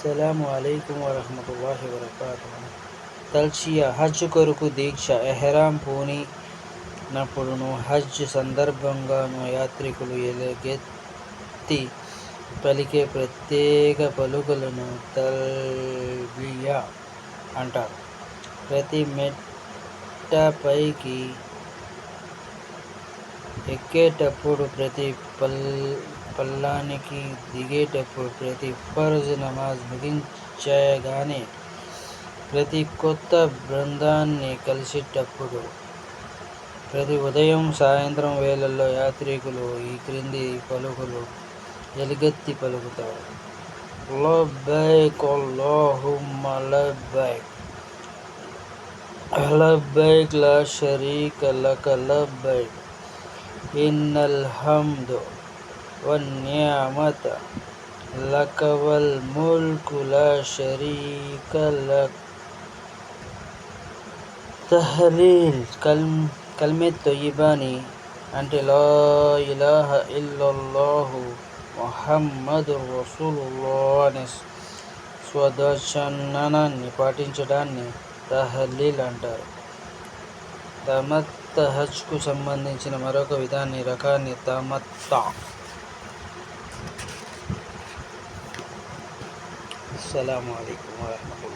అస్సలాము అలైకుం వరహమతుల్లాహి వబరకాతుహు. తల్చియా హజ్ కొరకు దీక్ష. ఎహ్రాం పూనినప్పుడును హజ్ సందర్భంగాను యాత్రికులు ఎలుగెత్తి పలికే ప్రత్యేక పలుకులను తల్బియా అంటారు. ప్రతి మెట్టపైకి ఎక్కేటప్పుడు, ప్రతి పల్లానికి దిగేటప్పుడు, ప్రతి ఫర్జ్ నమాజ్ ముగించగానే, ప్రతి కొత్త బృందాన్ని కలిసేటప్పుడు, ప్రతి ఉదయం సాయంత్రం వేళల్లో యాత్రికులు ఈ క్రింది పలుకులు ఎలుగెత్తి పలుకుతారు. లబ్బైక్ అల్లాహుమ్మ లబ్బైక్, లబ్బైక్ లా షరీక లక లబ్బైక్, ఇన్నల్ హమ్ద వన్నిఅమత లక వల్ ముల్కు లా షరీక లక్. తహ్లీల్ కల్మే తొయ్యిబాని అంటే లా ఇలాహ ఇల్లల్లాహు ముహమ్మదుర్ రసూలుల్లాహ్ అనే స్వదచనాన్ని పాటించడాన్ని తహ్లీల్ అంటారు. తమత్తా హజ్కు సంబంధించిన మరొక రకాన్ని తమత్తా. అస్సలాము అలైకుం వరహమతుల్లాహి